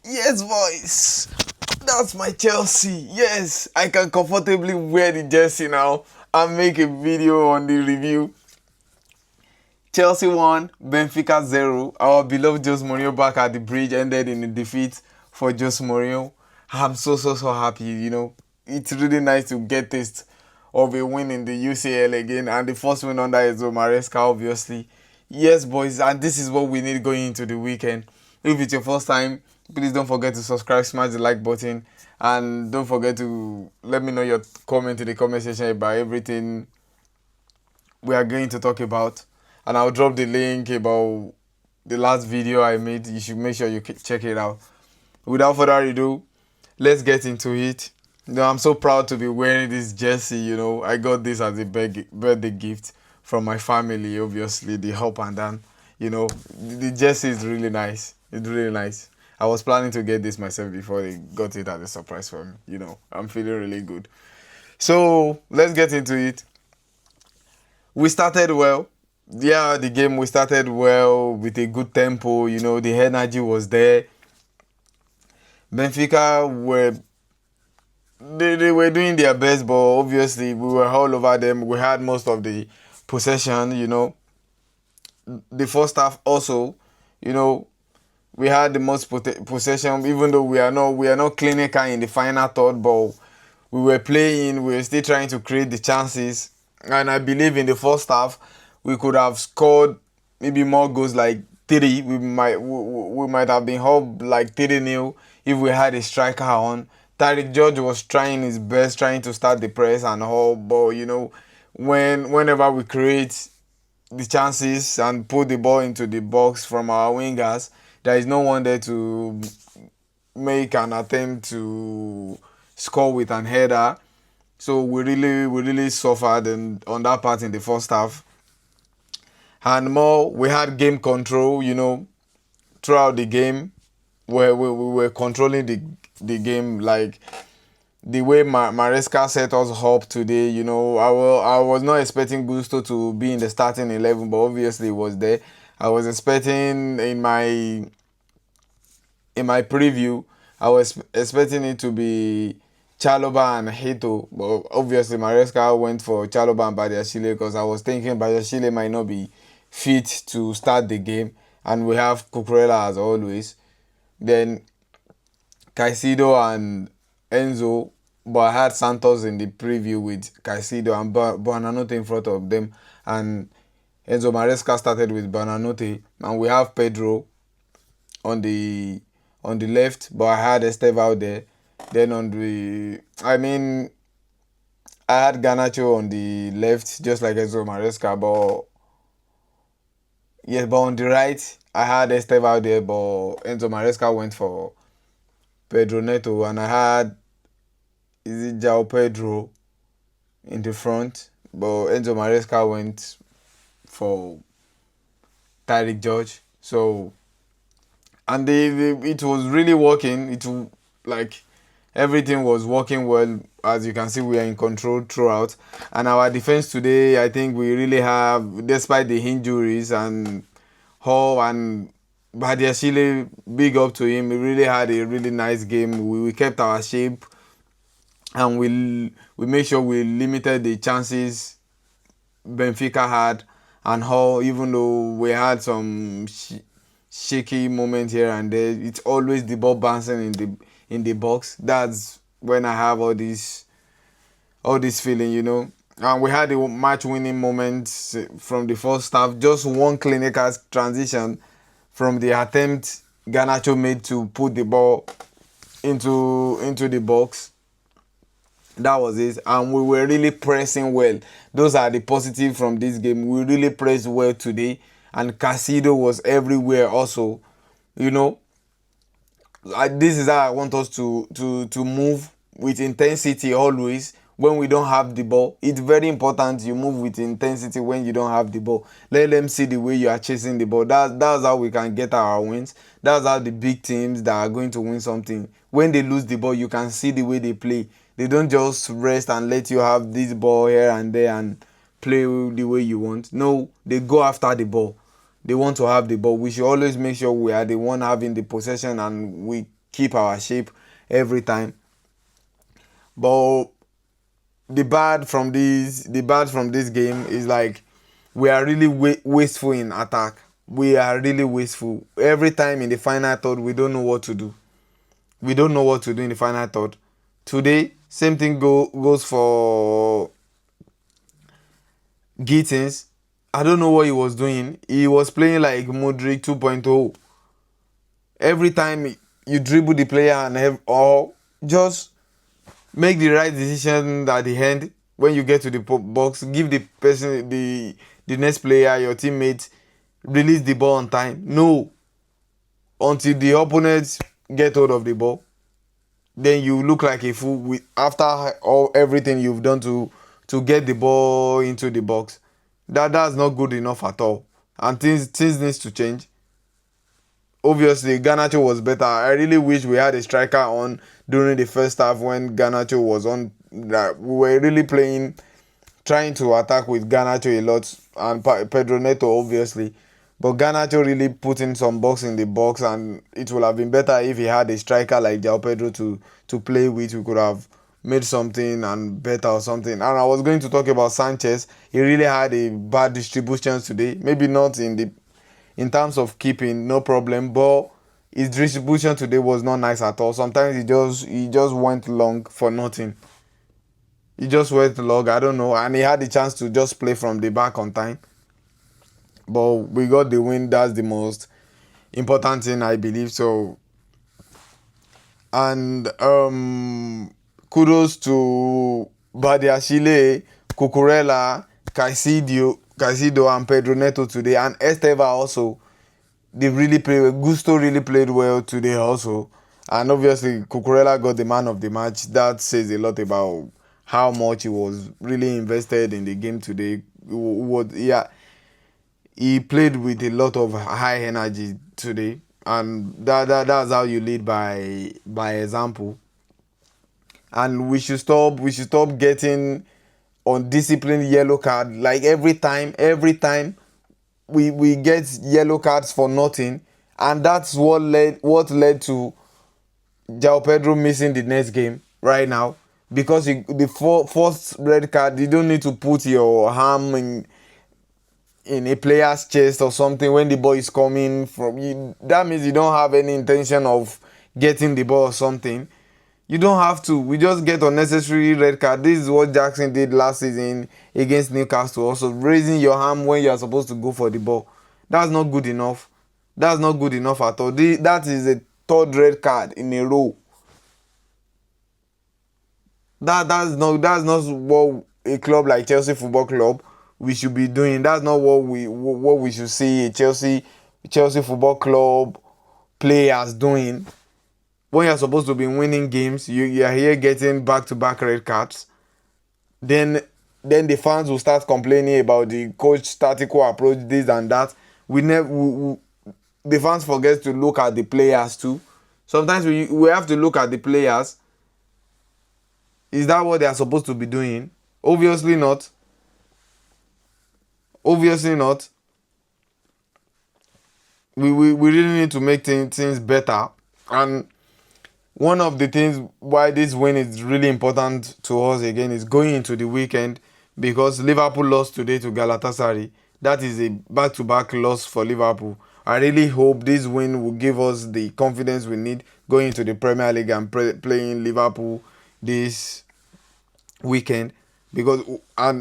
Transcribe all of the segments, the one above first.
Yes, boys. That's my Chelsea. Yes, I can comfortably wear the jersey now and make a video on the review. Chelsea 1, Benfica 0. Our beloved Jose Mourinho back at the bridge ended in a defeat for Jose Mourinho. I'm so happy, It's really nice to get taste of a win in the UCL again, and the first win under is Maresca, obviously. Yes, boys, and this is what we need going into the weekend. If it's your first time, please don't forget to subscribe, smash the like button, and don't forget to let me know your comment in the comment section about everything we are going to talk about. And I'll drop the link about the last video I made. You should make sure you check it out. Without further ado, let's get into it. I'm so proud to be wearing this jersey. I got this as a birthday gift from my family, obviously, the up and down. The jersey is really nice. It's really nice. I was planning to get this myself before they got it as a surprise for me. I'm feeling really good. So let's get into it. We started well. Yeah, the game we started well with a good tempo. The energy was there. Benfica they were doing their best, but obviously we were all over them. We had most of the possession. The first half also, we had the most possession. Even though we are not clinical in the final third, but we were playing. We were still trying to create the chances, and I believe in the first half we could have scored maybe more goals, like three. We might have been up like 3-0 if we had a striker on. Tariq George was trying his best, trying to start the press and all, but whenever we create the chances and put the ball into the box from our wingers, there is no one there to make an attempt to score with an header. So we really suffered on that part in the first half. And more, we had game control, throughout the game, where we were controlling the game, like the way Maresca set us up today. I was not expecting Gusto to be in the starting 11, but obviously he was there. I was expecting in my preview, I was expecting it to be Chaloba and Hito, but obviously Maresca went for Chaloba and Badiashile because I was thinking Badiashile might not be fit to start the game, and we have Cucurella as always. Then Caicedo and Enzo, but I had Santos in the preview with Caicedo and Buonanotte in front of them, and Enzo Maresca started with Buonanotte, and we have Pedro on the left, but I had Esteve out there. Then I had Garnacho on the left, just like Enzo Maresca, but on the right, I had Esteve out there, but Enzo Maresca went for Pedro Neto, and I had is it Jao Pedro in the front, but Enzo Maresca went for Tariq George. So, and it was really working. Like everything was working well. As you can see, we are in control throughout, and our defense today, I think we really have, despite the injuries and Hall and Badiashile, big up to him. He really had a really nice game. We kept our shape, and we made sure we limited the chances Benfica had and Hall. Even though we had some shaky moments here and there, it's always the ball bouncing in the box. That's when I have all this feeling. And we had a match-winning moment from the first half. Just one clinical transition from the attempt Garnacho made to put the ball into the box. That was it, and we were really pressing well. Those are the positive from this game. We really pressed well today, and Casido was everywhere also. You know, this is how I want us to move with intensity always when we don't have the ball. It's very important you move with intensity when you don't have the ball. Let them see the way you are chasing the ball. That's how we can get our wins. That's how the big teams that are going to win something, when they lose the ball, you can see the way they play. They don't just rest and let you have this ball here and there and play the way you want. No, they go after the ball. They want to have the ball. We should always make sure we are the one having the possession, and we keep our shape every time. But the bad from this game is like we are really wasteful in attack. We are really wasteful. Every time in the final third, we don't know what to do. We don't know what to do in the final third. Today, same thing goes for Gittins. I don't know what he was doing. He was playing like Modric 2.0. Every time you dribble the player or just make the right decision at the end when you get to the box. Give the person, the next player, your teammate, release the ball on time. No, until the opponents get hold of the ball, then you look like a fool after all everything you've done to get the ball into the box. That's not good enough at all, and things needs to change. Obviously, Garnacho was better. I really wish we had a striker on during the first half when Garnacho was on. We were really playing, trying to attack with Garnacho a lot, and Pedro Neto obviously. But Garnacho really put in some box in the box, and it would have been better if he had a striker like João Pedro to play with. We could have made something and better or something. And I was going to talk about Sanchez. He really had a bad distribution today. Maybe not in terms of keeping, no problem, but his distribution today was not nice at all. Sometimes he just went long for nothing. He just went long, I don't know, and he had the chance to just play from the back on time. But we got the win. That's the most important thing, I believe. So, and kudos to Badiashile, Cucurella, Caicedo, and Pedro Neto today, and Esteva also. They really played. Gusto really played well today also, and obviously Cucurella got the man of the match. That says a lot about how much he was really invested in the game today. Yeah, he played with a lot of high energy today, and that's how you lead by example. And we should stop getting undisciplined yellow card. Like every time we get yellow cards for nothing, and that's what led to João Pedro missing the next game right now, because the first red card, you don't need to put your arm in a player's chest or something when the ball is coming from you. That means you don't have any intention of getting the ball or something. You don't have to. We just get unnecessary red card. This is what Jackson did last season against Newcastle. Also, raising your arm when you are supposed to go for the ball. That's not good enough. That's not good enough at all. That is a third red card in a row. That's not what a club like Chelsea Football Club we should be doing. That's not what we should see a Chelsea Football Club players doing. When you're supposed to be winning games, you are here getting back-to-back red cards. Then the fans will start complaining about the coach tactical approach, this and that. The fans forget to look at the players too. Sometimes we have to look at the players. Is that what they are supposed to be doing? Obviously not. Obviously not. We really need to make things better. And one of the things why this win is really important to us again is going into the weekend, because Liverpool lost today to Galatasaray. That is a back-to-back loss for Liverpool. I really hope this win will give us the confidence we need going into the Premier League and playing Liverpool this weekend, because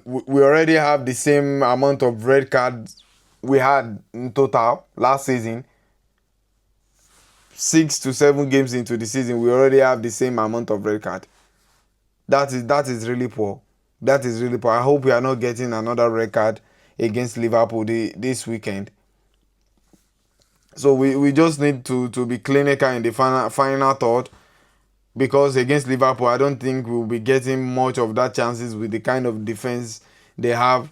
we already have the same amount of red cards we had in total last season. 6 to 7 games into the season, we already have the same amount of red card. That is really poor. That is really poor. I hope we are not getting another red card against Liverpool this weekend. So we just need to be clinical in the final third, because against Liverpool, I don't think we'll be getting much of that chances with the kind of defense they have.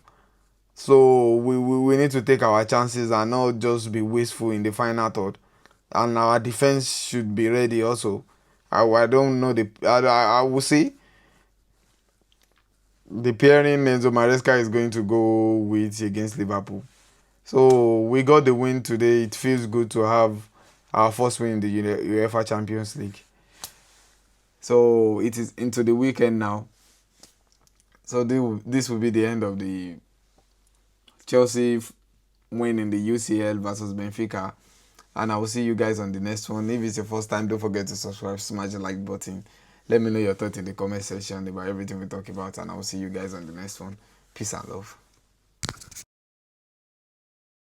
So we need to take our chances and not just be wasteful in the final third. And our defense should be ready also. I don't know I will see the pairing Enzo Maresca is going to go with against Liverpool. So we got the win today. It feels good to have our first win in the UEFA Champions League. So it is into the weekend now. So this will be the end of the Chelsea win in the UCL versus Benfica. And I will see you guys on the next one. If it's your first time, don't forget to subscribe, smash the like button. Let me know your thoughts in the comment section about everything we talk about, and I will see you guys on the next one. Peace and love.